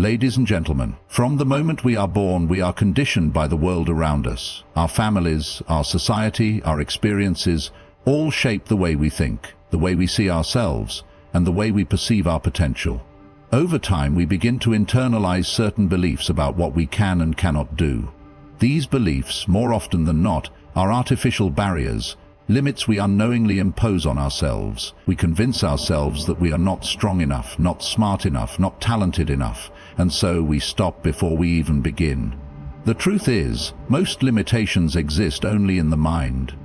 Ladies and gentlemen, from the moment we are born, we are conditioned by the world around us. Our families, our society, our experiences, all shape the way we think, the way we see ourselves, and the way we perceive our potential. Over time, we begin to internalize certain beliefs about what we can and cannot do. These beliefs, more often than not, are artificial barriers, limits we unknowingly impose on ourselves. We convince ourselves that we are not strong enough, not smart enough, not talented enough, and so we stop before we even begin. The truth is, most limitations exist only in the mind.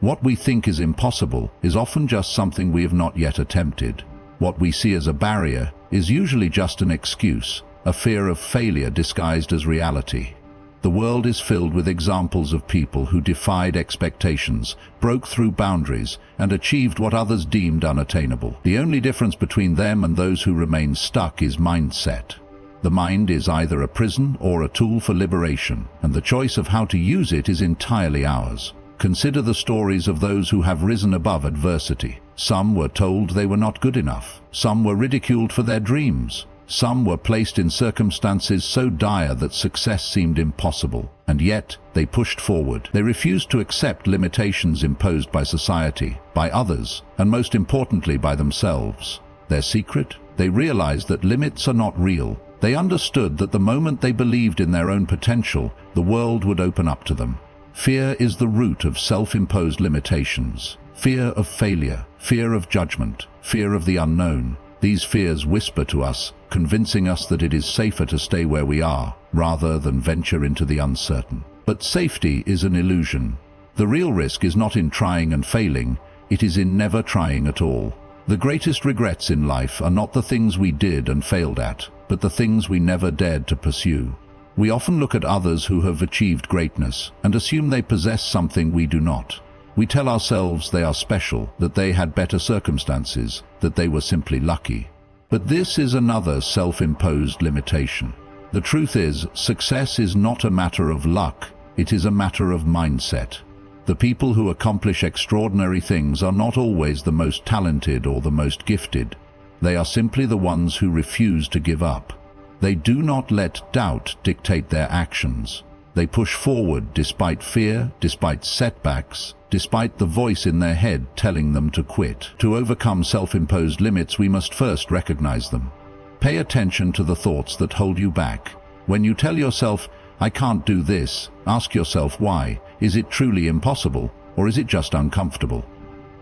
What we think is impossible is often just something we have not yet attempted. What we see as a barrier is usually just an excuse, a fear of failure disguised as reality. The world is filled with examples of people who defied expectations, broke through boundaries, and achieved what others deemed unattainable. The only difference between them and those who remain stuck is mindset. The mind is either a prison or a tool for liberation, and the choice of how to use it is entirely ours. Consider the stories of those who have risen above adversity. Some were told they were not good enough. Some were ridiculed for their dreams. Some were placed in circumstances so dire that success seemed impossible, and yet they pushed forward. They refused to accept limitations imposed by society, by others, and most importantly by themselves. Their secret? They realized that limits are not real. They understood that the moment they believed in their own potential, the world would open up to them. Fear is the root of self-imposed limitations. Fear of failure, fear of judgment, fear of the unknown. These fears whisper to us, convincing us that it is safer to stay where we are, rather than venture into the uncertain. But safety is an illusion. The real risk is not in trying and failing, it is in never trying at all. The greatest regrets in life are not the things we did and failed at, but the things we never dared to pursue. We often look at others who have achieved greatness and assume they possess something we do not. We tell ourselves they are special, that they had better circumstances, that they were simply lucky. But this is another self-imposed limitation. The truth is, success is not a matter of luck, it is a matter of mindset. The people who accomplish extraordinary things are not always the most talented or the most gifted. They are simply the ones who refuse to give up. They do not let doubt dictate their actions. They push forward despite fear, despite setbacks, despite the voice in their head telling them to quit. To overcome self-imposed limits, we must first recognize them. Pay attention to the thoughts that hold you back. When you tell yourself, "I can't do this," ask yourself why. Is it truly impossible, or is it just uncomfortable?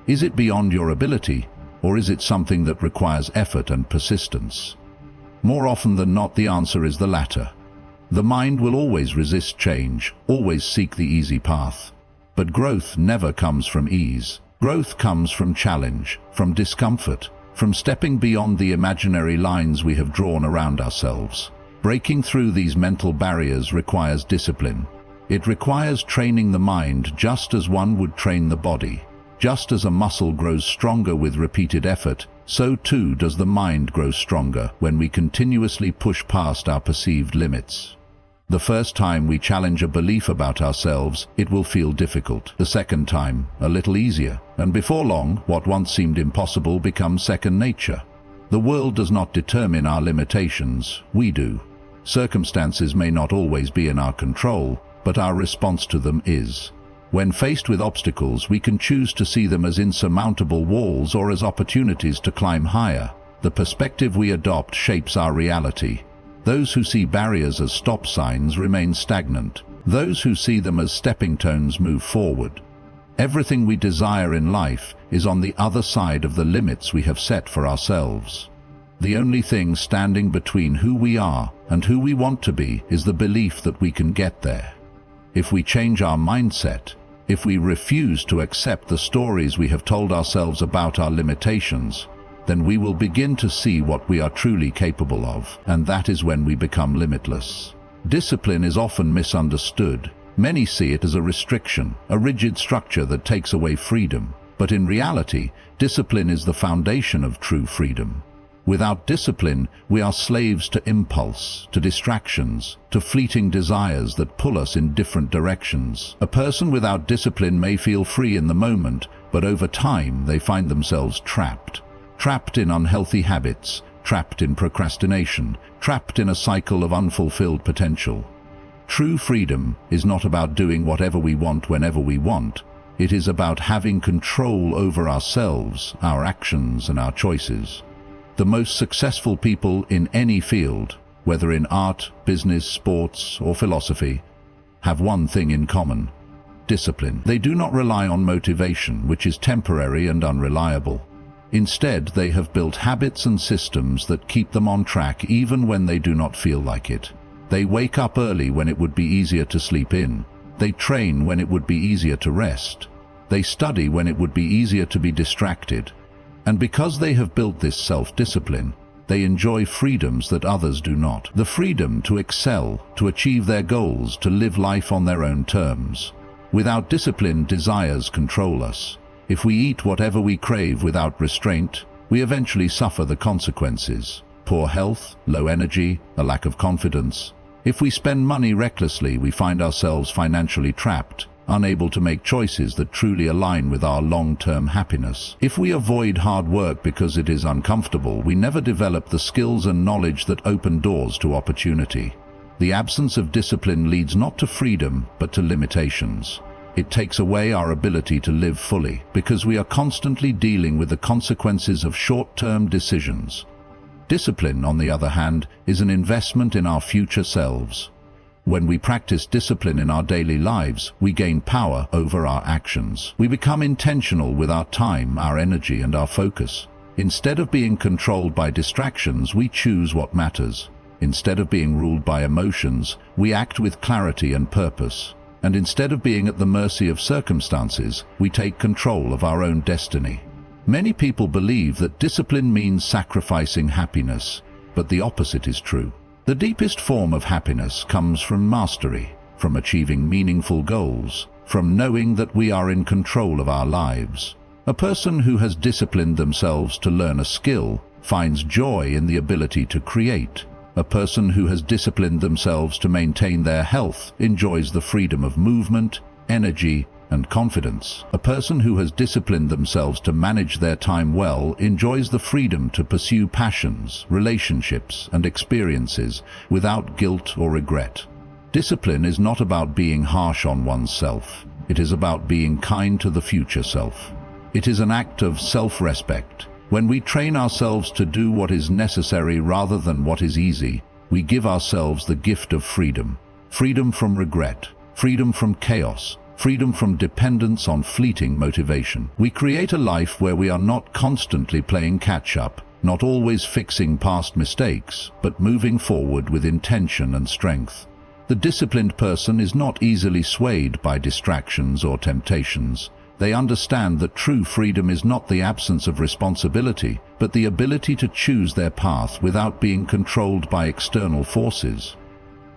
Is it beyond your ability, or is it something that requires effort and persistence? More often than not, the answer is the latter. The mind will always resist change, always seek the easy path. But growth never comes from ease. Growth comes from challenge, from discomfort, from stepping beyond the imaginary lines we have drawn around ourselves. Breaking through these mental barriers requires discipline. It requires training the mind just as one would train the body. Just as a muscle grows stronger with repeated effort, so too does the mind grow stronger when we continuously push past our perceived limits. The first time we challenge a belief about ourselves, it will feel difficult. The second time, a little easier. And before long, what once seemed impossible becomes second nature. The world does not determine our limitations, we do. Circumstances may not always be in our control, but our response to them is. When faced with obstacles, we can choose to see them as insurmountable walls or as opportunities to climb higher. The perspective we adopt shapes our reality. Those who see barriers as stop signs remain stagnant. Those who see them as stepping stones move forward. Everything we desire in life is on the other side of the limits we have set for ourselves. The only thing standing between who we are and who we want to be is the belief that we can get there. If we change our mindset, if we refuse to accept the stories we have told ourselves about our limitations, then we will begin to see what we are truly capable of, and that is when we become limitless. Discipline is often misunderstood. Many see it as a restriction, a rigid structure that takes away freedom. But in reality, discipline is the foundation of true freedom. Without discipline, we are slaves to impulse, to distractions, to fleeting desires that pull us in different directions. A person without discipline may feel free in the moment, but over time they find themselves trapped in unhealthy habits, trapped in procrastination, trapped in a cycle of unfulfilled potential. True freedom is not about doing whatever we want whenever we want. It is about having control over ourselves, our actions, and our choices. The most successful people in any field, whether in art, business, sports, or philosophy, have one thing in common: discipline. They do not rely on motivation, which is temporary and unreliable. Instead, they have built habits and systems that keep them on track even when they do not feel like it. They wake up early when it would be easier to sleep in. They train when it would be easier to rest. They study when it would be easier to be distracted. And because they have built this self-discipline, they enjoy freedoms that others do not. The freedom to excel, to achieve their goals, to live life on their own terms. Without discipline, desires control us. If we eat whatever we crave without restraint, we eventually suffer the consequences: poor health, low energy, a lack of confidence. If we spend money recklessly, we find ourselves financially trapped, unable to make choices that truly align with our long-term happiness. If we avoid hard work because it is uncomfortable, we never develop the skills and knowledge that open doors to opportunity. The absence of discipline leads not to freedom, but to limitations. It takes away our ability to live fully, because we are constantly dealing with the consequences of short-term decisions. Discipline, on the other hand, is an investment in our future selves. When we practice discipline in our daily lives, we gain power over our actions. We become intentional with our time, our energy, and our focus. Instead of being controlled by distractions, we choose what matters. Instead of being ruled by emotions, we act with clarity and purpose. And instead of being at the mercy of circumstances, we take control of our own destiny. Many people believe that discipline means sacrificing happiness, but the opposite is true. The deepest form of happiness comes from mastery, from achieving meaningful goals, from knowing that we are in control of our lives. A person who has disciplined themselves to learn a skill finds joy in the ability to create. A person who has disciplined themselves to maintain their health enjoys the freedom of movement, energy, and confidence. A person who has disciplined themselves to manage their time well enjoys the freedom to pursue passions, relationships, and experiences without guilt or regret. Discipline is not about being harsh on oneself. It is about being kind to the future self. It is an act of self-respect. When we train ourselves to do what is necessary rather than what is easy, we give ourselves the gift of freedom. Freedom from regret, freedom from chaos, freedom from dependence on fleeting motivation. We create a life where we are not constantly playing catch-up, not always fixing past mistakes, but moving forward with intention and strength. The disciplined person is not easily swayed by distractions or temptations. They understand that true freedom is not the absence of responsibility, but the ability to choose their path without being controlled by external forces.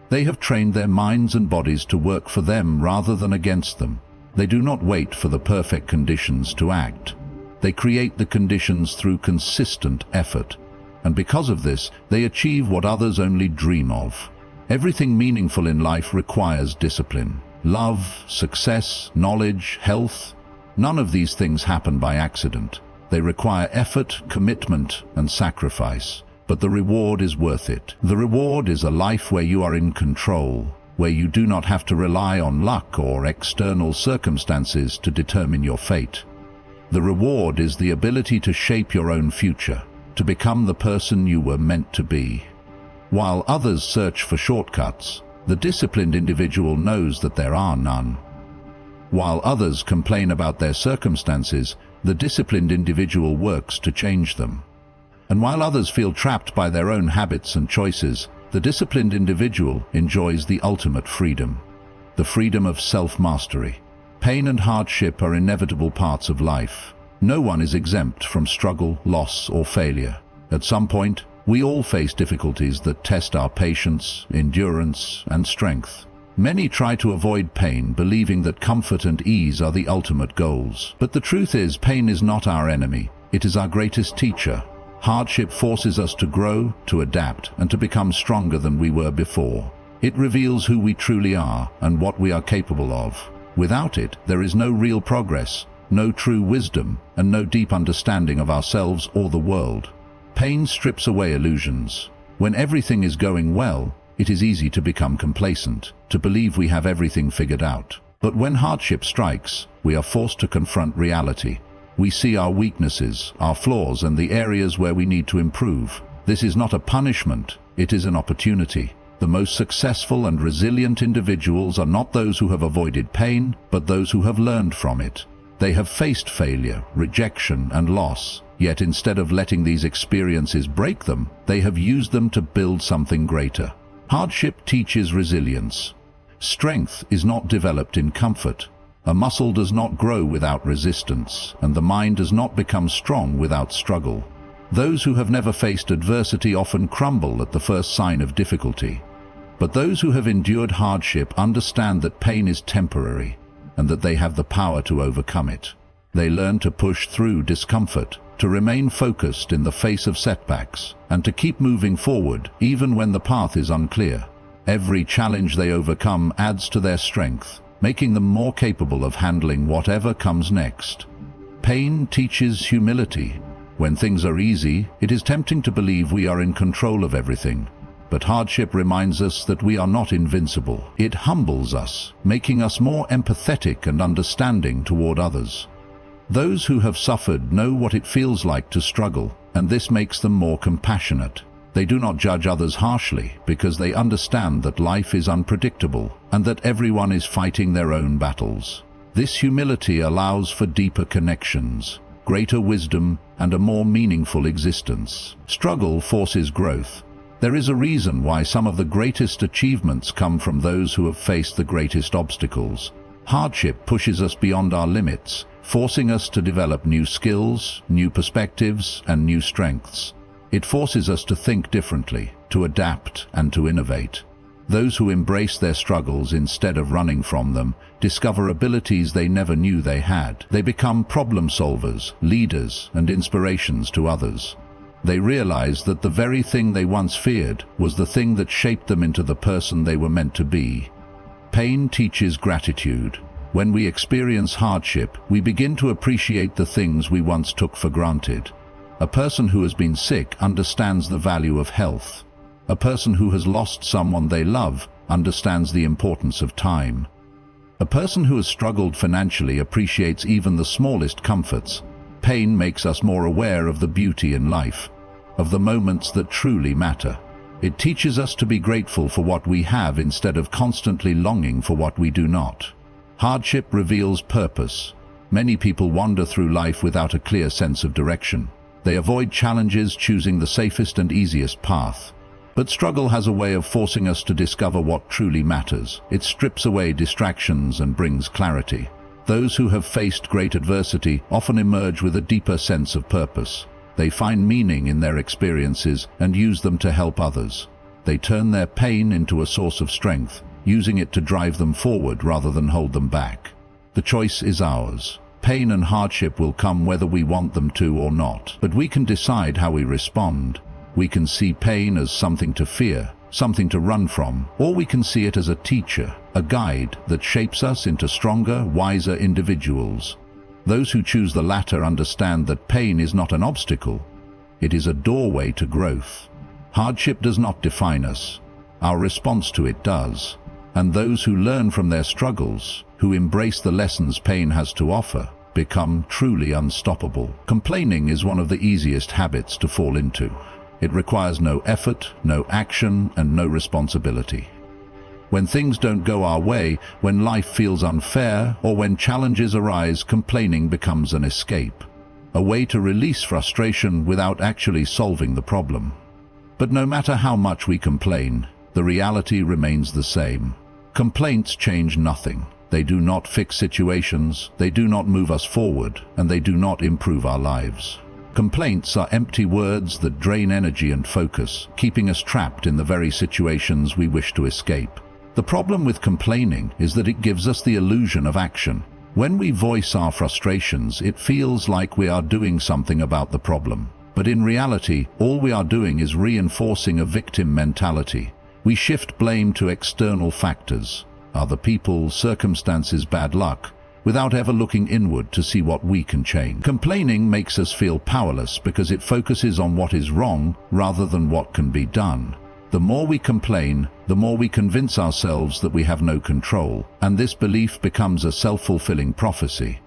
They have trained their minds and bodies to work for them rather than against them. They do not wait for the perfect conditions to act. They create the conditions through consistent effort. And because of this, they achieve what others only dream of. Everything meaningful in life requires discipline. Love, success, knowledge, health. None of these things happen by accident. They require effort, commitment, and sacrifice. But the reward is worth it. The reward is a life where you are in control, where you do not have to rely on luck or external circumstances to determine your fate. The reward is the ability to shape your own future, to become the person you were meant to be. While others search for shortcuts, the disciplined individual knows that there are none. While others complain about their circumstances, the disciplined individual works to change them. And while others feel trapped by their own habits and choices, the disciplined individual enjoys the ultimate freedom, the freedom of self-mastery. Pain and hardship are inevitable parts of life. No one is exempt from struggle, loss, or failure. At some point, we all face difficulties that test our patience, endurance, and strength. Many try to avoid pain, believing that comfort and ease are the ultimate goals. But the truth is, pain is not our enemy. It is our greatest teacher. Hardship forces us to grow, to adapt, and to become stronger than we were before. It reveals who we truly are and what we are capable of. Without it, there is no real progress, no true wisdom, and no deep understanding of ourselves or the world. Pain strips away illusions. When everything is going well, it is easy to become complacent, to believe we have everything figured out. But when hardship strikes, we are forced to confront reality. We see our weaknesses, our flaws, and the areas where we need to improve. This is not a punishment, it is an opportunity. The most successful and resilient individuals are not those who have avoided pain, but those who have learned from it. They have faced failure, rejection, and loss, yet instead of letting these experiences break them, they have used them to build something greater. Hardship teaches resilience. Strength is not developed in comfort. A muscle does not grow without resistance, and the mind does not become strong without struggle. Those who have never faced adversity often crumble at the first sign of difficulty. But those who have endured hardship understand that pain is temporary, and that they have the power to overcome it. They learn to push through discomfort, to remain focused in the face of setbacks, and to keep moving forward even when the path is unclear. Every challenge they overcome adds to their strength, making them more capable of handling whatever comes next. Pain teaches humility. When things are easy, it is tempting to believe we are in control of everything. But hardship reminds us that we are not invincible. It humbles us, making us more empathetic and understanding toward others. Those who have suffered know what it feels like to struggle, and this makes them more compassionate. They do not judge others harshly because they understand that life is unpredictable and that everyone is fighting their own battles. This humility allows for deeper connections, greater wisdom, and a more meaningful existence. Struggle forces growth. There is a reason why some of the greatest achievements come from those who have faced the greatest obstacles. Hardship pushes us beyond our limits, forcing us to develop new skills, new perspectives, and new strengths. It forces us to think differently, to adapt, and to innovate. Those who embrace their struggles instead of running from them discover abilities they never knew they had. They become problem solvers, leaders, and inspirations to others. They realize that the very thing they once feared was the thing that shaped them into the person they were meant to be. Pain teaches gratitude. When we experience hardship, we begin to appreciate the things we once took for granted. A person who has been sick understands the value of health. A person who has lost someone they love understands the importance of time. A person who has struggled financially appreciates even the smallest comforts. Pain makes us more aware of the beauty in life, of the moments that truly matter. It teaches us to be grateful for what we have instead of constantly longing for what we do not. Hardship reveals purpose. Many people wander through life without a clear sense of direction. They avoid challenges, choosing the safest and easiest path. But struggle has a way of forcing us to discover what truly matters. It strips away distractions and brings clarity. Those who have faced great adversity often emerge with a deeper sense of purpose. They find meaning in their experiences and use them to help others. They turn their pain into a source of strength, using it to drive them forward rather than hold them back. The choice is ours. Pain and hardship will come whether we want them to or not, but we can decide how we respond. We can see pain as something to fear, something to run from, or we can see it as a teacher, a guide that shapes us into stronger, wiser individuals. Those who choose the latter understand that pain is not an obstacle. It is a doorway to growth. Hardship does not define us. Our response to it does. And those who learn from their struggles, who embrace the lessons pain has to offer, become truly unstoppable. Complaining is one of the easiest habits to fall into. It requires no effort, no action, and no responsibility. When things don't go our way, when life feels unfair, or when challenges arise, complaining becomes an escape, a way to release frustration without actually solving the problem. But no matter how much we complain, the reality remains the same. Complaints change nothing. They do not fix situations, they do not move us forward, and they do not improve our lives. Complaints are empty words that drain energy and focus, keeping us trapped in the very situations we wish to escape. The problem with complaining is that it gives us the illusion of action. When we voice our frustrations, it feels like we are doing something about the problem. But in reality, all we are doing is reinforcing a victim mentality. We shift blame to external factors, other people, circumstances, bad luck, without ever looking inward to see what we can change. Complaining makes us feel powerless because it focuses on what is wrong rather than what can be done. The more we complain, the more we convince ourselves that we have no control, and this belief becomes a self-fulfilling prophecy.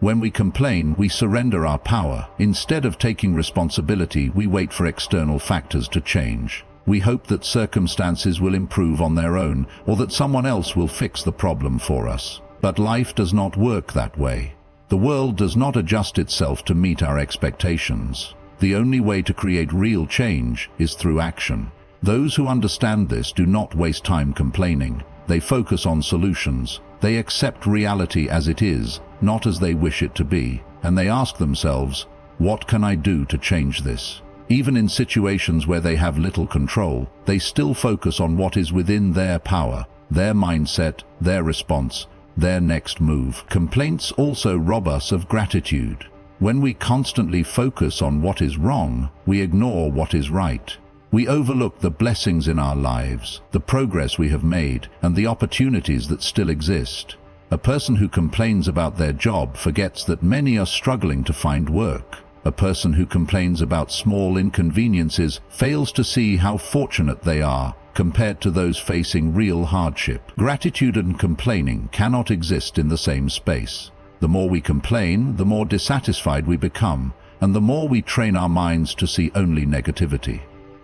When we complain, we surrender our power. Instead of taking responsibility, we wait for external factors to change. We hope that circumstances will improve on their own, or that someone else will fix the problem for us. But life does not work that way. The world does not adjust itself to meet our expectations. The only way to create real change is through action. Those who understand this do not waste time complaining. They focus on solutions. They accept reality as it is, not as they wish it to be, and they ask themselves, what can I do to change this? Even in situations where they have little control, they still focus on what is within their power, their mindset, their response, their next move. Complaints also rob us of gratitude. When we constantly focus on what is wrong, we ignore what is right. We overlook the blessings in our lives, the progress we have made, and the opportunities that still exist. A person who complains about their job forgets that many are struggling to find work. A person who complains about small inconveniences fails to see how fortunate they are compared to those facing real hardship. Gratitude and complaining cannot exist in the same space. The more we complain, the more dissatisfied we become, and the more we train our minds to see only negativity.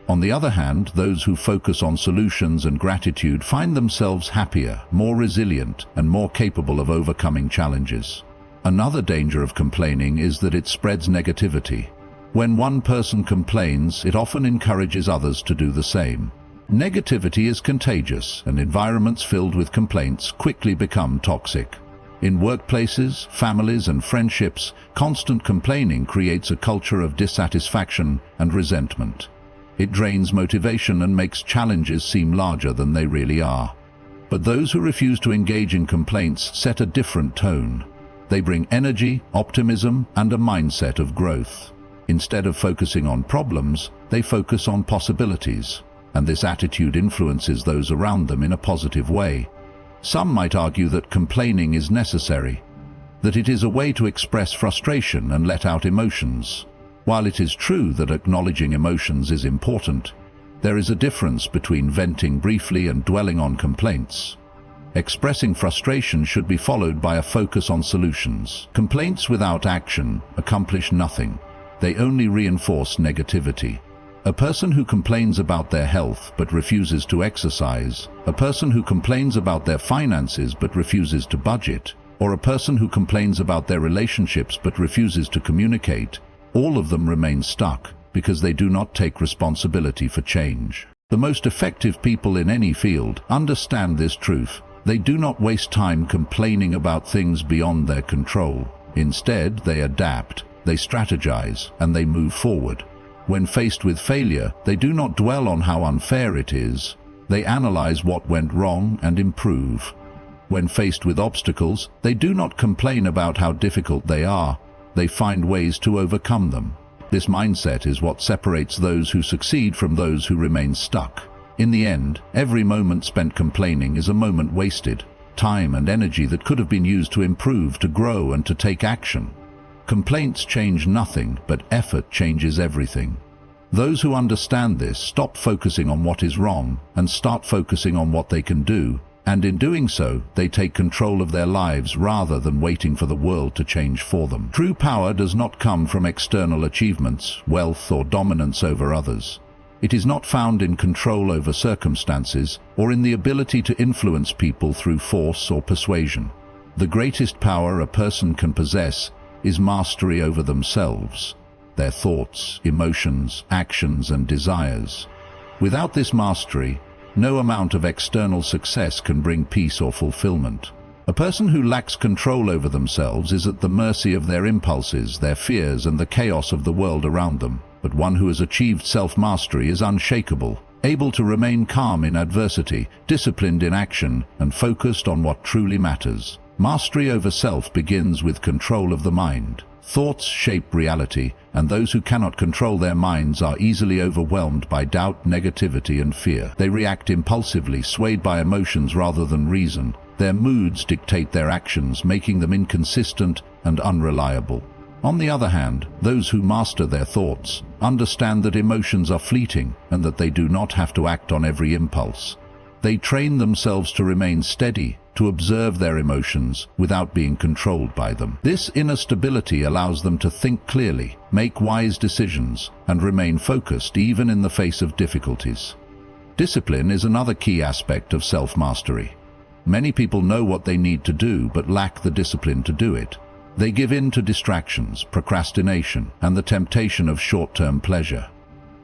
On the other hand, those who focus on solutions and gratitude find themselves happier, more resilient, and more capable of overcoming challenges. Another danger of complaining is that it spreads negativity. When one person complains, it often encourages others to do the same. Negativity is contagious, and environments filled with complaints quickly become toxic. In workplaces, families, and friendships, constant complaining creates a culture of dissatisfaction and resentment. It drains motivation and makes challenges seem larger than they really are. But those who refuse to engage in complaints set a different tone. They bring energy, optimism, and a mindset of growth. Instead of focusing on problems, they focus on possibilities, and this attitude influences those around them in a positive way. Some might argue that complaining is necessary, that it is a way to express frustration and let out emotions. While it is true that acknowledging emotions is important, there is a difference between venting briefly and dwelling on complaints. Expressing frustration should be followed by a focus on solutions. Complaints without action accomplish nothing. They only reinforce negativity. A person who complains about their health but refuses to exercise, a person who complains about their finances but refuses to budget, or a person who complains about their relationships but refuses to communicate, all of them remain stuck because they do not take responsibility for change. The most effective people in any field understand this truth. They do not waste time complaining about things beyond their control. Instead, they adapt, they strategize, and they move forward. When faced with failure, they do not dwell on how unfair it is. They analyze what went wrong and improve. When faced with obstacles, they do not complain about how difficult they are. They find ways to overcome them. This mindset is what separates those who succeed from those who remain stuck. In the end, every moment spent complaining is a moment wasted, time and energy that could have been used to improve, to grow, and to take action. Complaints change nothing, but effort changes everything. Those who understand this stop focusing on what is wrong and start focusing on what they can do, and in doing so, they take control of their lives rather than waiting for the world to change for them. True power does not come from external achievements, wealth, or dominance over others. It is not found in control over circumstances or in the ability to influence people through force or persuasion. The greatest power a person can possess is mastery over themselves, their thoughts, emotions, actions, and desires. Without this mastery, no amount of external success can bring peace or fulfillment. A person who lacks control over themselves is at the mercy of their impulses, their fears, and the chaos of the world around them. But one who has achieved self-mastery is unshakable, able to remain calm in adversity, disciplined in action, and focused on what truly matters. Mastery over self begins with control of the mind. Thoughts shape reality, and those who cannot control their minds are easily overwhelmed by doubt, negativity, and fear. They react impulsively, swayed by emotions rather than reason. Their moods dictate their actions, making them inconsistent and unreliable. On the other hand, those who master their thoughts understand that emotions are fleeting and that they do not have to act on every impulse. They train themselves to remain steady, to observe their emotions without being controlled by them. This inner stability allows them to think clearly, make wise decisions, and remain focused even in the face of difficulties. Discipline is another key aspect of self-mastery. Many people know what they need to do but lack the discipline to do it. They give in to distractions, procrastination, and the temptation of short-term pleasure.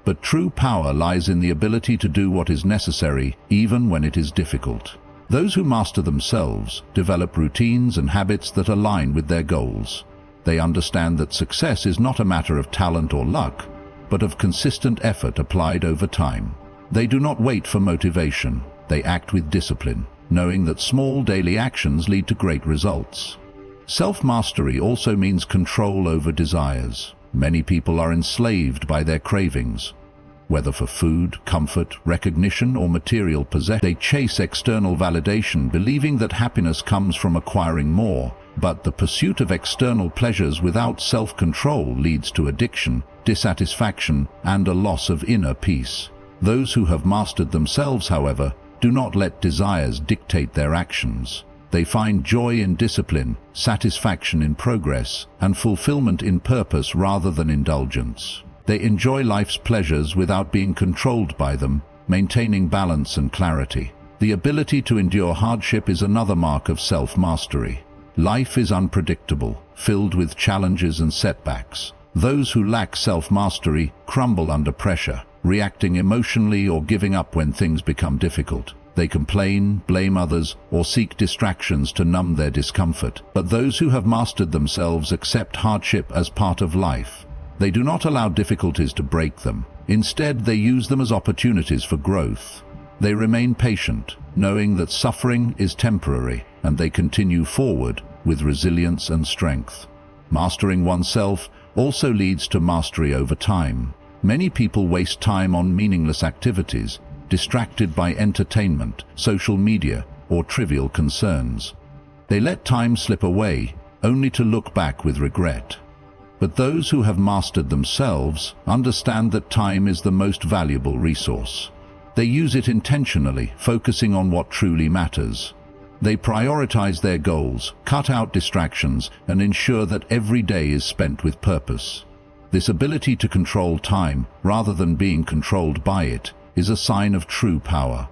But true power lies in the ability to do what is necessary even when it is difficult. Those who master themselves develop routines and habits that align with their goals. They understand that success is not a matter of talent or luck, but of consistent effort applied over time. They do not wait for motivation. They act with discipline, knowing that small daily actions lead to great results. Self-mastery also means control over desires. Many people are enslaved by their cravings. Whether for food, comfort, recognition, or material possession, they chase external validation, believing that happiness comes from acquiring more. But the pursuit of external pleasures without self-control leads to addiction, dissatisfaction, and a loss of inner peace. Those who have mastered themselves, however, do not let desires dictate their actions. They find joy in discipline, satisfaction in progress, and fulfillment in purpose rather than indulgence. They enjoy life's pleasures without being controlled by them, maintaining balance and clarity. The ability to endure hardship is another mark of self-mastery. Life is unpredictable, filled with challenges and setbacks. Those who lack self-mastery crumble under pressure, reacting emotionally or giving up when things become difficult. They complain, blame others, or seek distractions to numb their discomfort. But those who have mastered themselves accept hardship as part of life. They do not allow difficulties to break them. Instead, they use them as opportunities for growth. They remain patient, knowing that suffering is temporary, and they continue forward with resilience and strength. Mastering oneself also leads to mastery over time. Many people waste time on meaningless activities, distracted by entertainment, social media, or trivial concerns. They let time slip away, only to look back with regret. But those who have mastered themselves understand that time is the most valuable resource. They use it intentionally, focusing on what truly matters. They prioritize their goals, cut out distractions, and ensure that every day is spent with purpose. This ability to control time, rather than being controlled by it, is a sign of true power.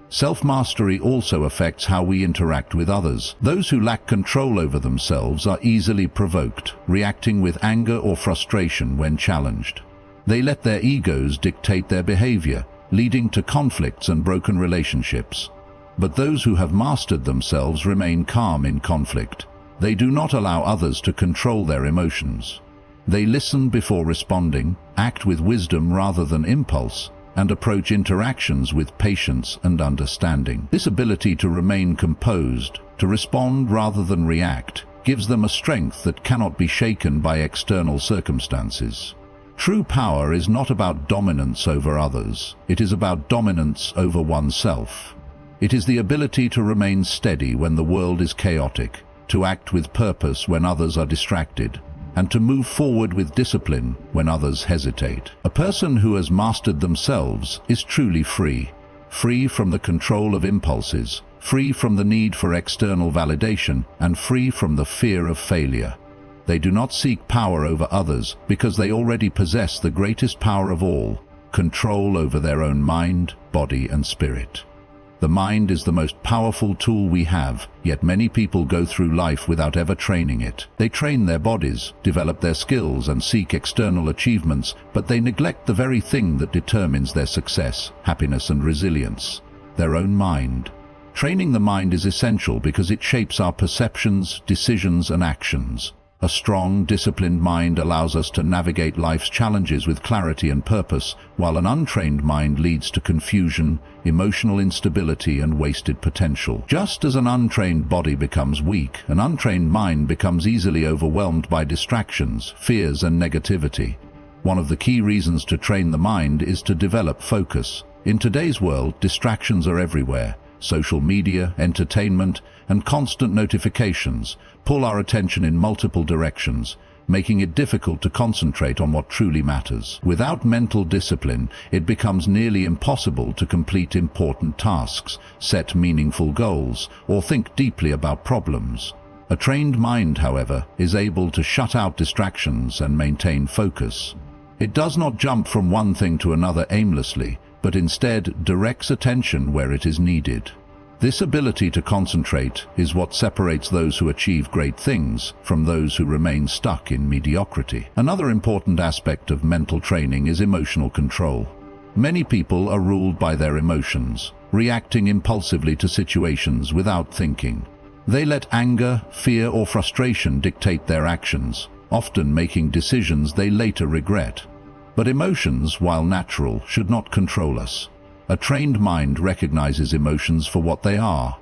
Self-mastery also affects how we interact with others. Those who lack control over themselves are easily provoked, reacting with anger or frustration when challenged. They let their egos dictate their behavior, leading to conflicts and broken relationships. But those who have mastered themselves remain calm in conflict. They do not allow others to control their emotions. They listen before responding, act with wisdom rather than impulse, and approach interactions with patience and understanding. This ability to remain composed, to respond rather than react, gives them a strength that cannot be shaken by external circumstances. True power is not about dominance over others. It is about dominance over oneself. It is the ability to remain steady when the world is chaotic, to act with purpose when others are distracted, and to move forward with discipline when others hesitate. A person who has mastered themselves is truly free, free from the control of impulses, free from the need for external validation, and free from the fear of failure. They do not seek power over others because they already possess the greatest power of all, control over their own mind, body, and spirit. The mind is the most powerful tool we have, yet many people go through life without ever training it. They train their bodies, develop their skills, and seek external achievements, but they neglect the very thing that determines their success, happiness, and resilience: their own mind. Training the mind is essential because it shapes our perceptions, decisions, and actions. A strong, disciplined mind allows us to navigate life's challenges with clarity and purpose, while an untrained mind leads to confusion, emotional instability, and wasted potential. Just as an untrained body becomes weak, an untrained mind becomes easily overwhelmed by distractions, fears, and negativity. One of the key reasons to train the mind is to develop focus. In today's world, distractions are everywhere. social media, entertainment, and constant notifications pull our attention in multiple directions, making it difficult to concentrate on what truly matters. Without mental discipline, it becomes nearly impossible to complete important tasks, set meaningful goals, or think deeply about problems. A trained mind, however, is able to shut out distractions and maintain focus. It does not jump from one thing to another aimlessly, but instead directs attention where it is needed. This ability to concentrate is what separates those who achieve great things from those who remain stuck in mediocrity. Another important aspect of mental training is emotional control. Many people are ruled by their emotions, reacting impulsively to situations without thinking. They let anger, fear, or frustration dictate their actions, often making decisions they later regret. But emotions, while natural, should not control us. A trained mind recognizes emotions for what they are,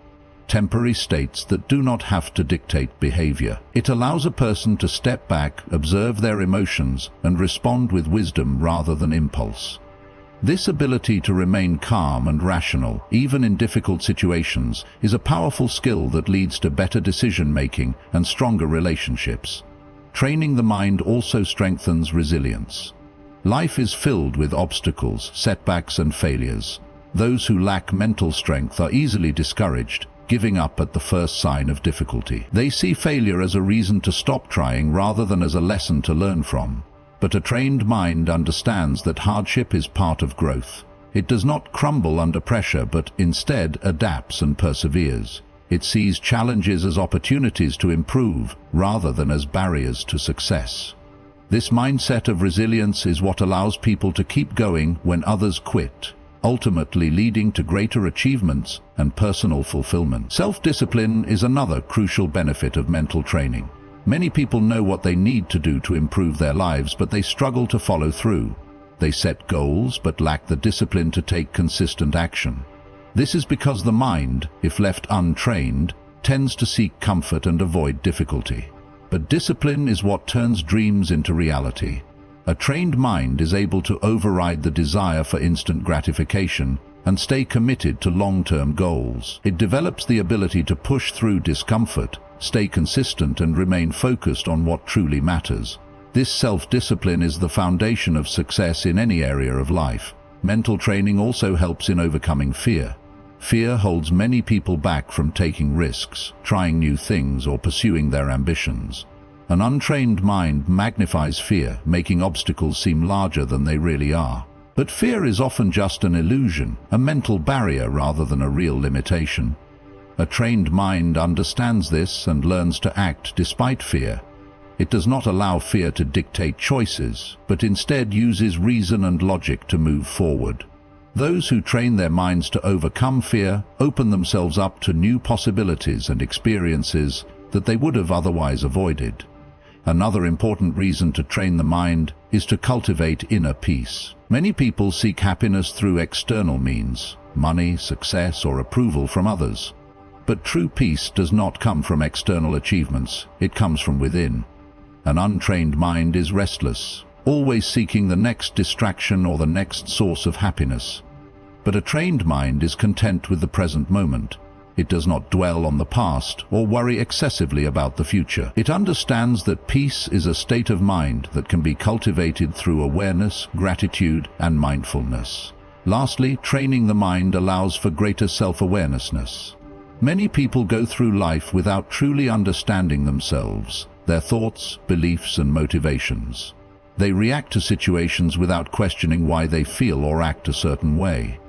temporary states that do not have to dictate behavior. It allows a person to step back, observe their emotions, and respond with wisdom rather than impulse. This ability to remain calm and rational, even in difficult situations, is a powerful skill that leads to better decision-making and stronger relationships. Training the mind also strengthens resilience. Life is filled with obstacles, setbacks, and failures. Those who lack mental strength are easily discouraged, giving up at the first sign of difficulty. They see failure as a reason to stop trying rather than as a lesson to learn from. But a trained mind understands that hardship is part of growth. It does not crumble under pressure, but instead adapts and perseveres. It sees challenges as opportunities to improve rather than as barriers to success. This mindset of resilience is what allows people to keep going when others quit, ultimately leading to greater achievements and personal fulfillment. Self-discipline is another crucial benefit of mental training. Many people know what they need to do to improve their lives, but they struggle to follow through. They set goals but lack the discipline to take consistent action. This is because the mind, if left untrained, tends to seek comfort and avoid difficulty. But discipline is what turns dreams into reality. A trained mind is able to override the desire for instant gratification and stay committed to long-term goals. It develops the ability to push through discomfort, stay consistent, and remain focused on what truly matters. This self-discipline is the foundation of success in any area of life. Mental training also helps in overcoming fear. Fear holds many people back from taking risks, trying new things, or pursuing their ambitions. An untrained mind magnifies fear, making obstacles seem larger than they really are. But fear is often just an illusion, a mental barrier rather than a real limitation. A trained mind understands this and learns to act despite fear. It does not allow fear to dictate choices, but instead uses reason and logic to move forward. Those who train their minds to overcome fear open themselves up to new possibilities and experiences that they would have otherwise avoided. Another important reason to train the mind is to cultivate inner peace. Many people seek happiness through external means, money, success, or approval from others. But true peace does not come from external achievements, it comes from within. An untrained mind is restless, always seeking the next distraction or the next source of happiness. But a trained mind is content with the present moment. It does not dwell on the past or worry excessively about the future. It understands that peace is a state of mind that can be cultivated through awareness, gratitude, and mindfulness. Lastly, training the mind allows for greater self-awareness. Many people go through life without truly understanding themselves, their thoughts, beliefs, and motivations. They react to situations without questioning why they feel or act a certain way.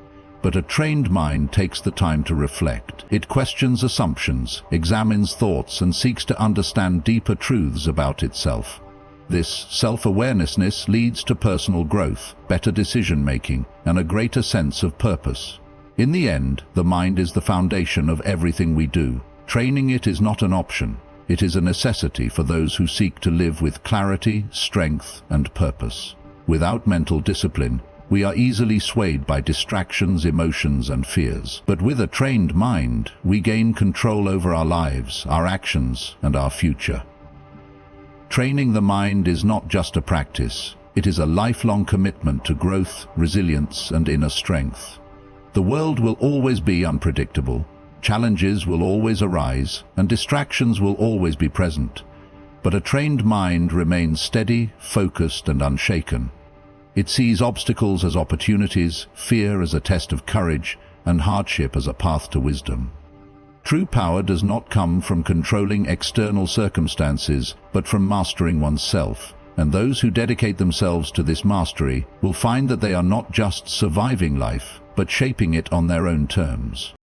But a trained mind takes the time to reflect. It questions assumptions, examines thoughts, and seeks to understand deeper truths about itself. This self-awareness leads to personal growth, better decision-making, and a greater sense of purpose. In the end, the mind is the foundation of everything we do. Training it is not an option. It is a necessity for those who seek to live with clarity, strength, and purpose. Without mental discipline, we are easily swayed by distractions, emotions, and fears. But with a trained mind, we gain control over our lives, our actions, and our future. Training the mind is not just a practice. It is a lifelong commitment to growth, resilience, and inner strength. The world will always be unpredictable. Challenges will always arise, and distractions will always be present. But a trained mind remains steady, focused, and unshaken. It sees obstacles as opportunities, fear as a test of courage, and hardship as a path to wisdom. True power does not come from controlling external circumstances, but from mastering oneself. And those who dedicate themselves to this mastery will find that they are not just surviving life, but shaping it on their own terms.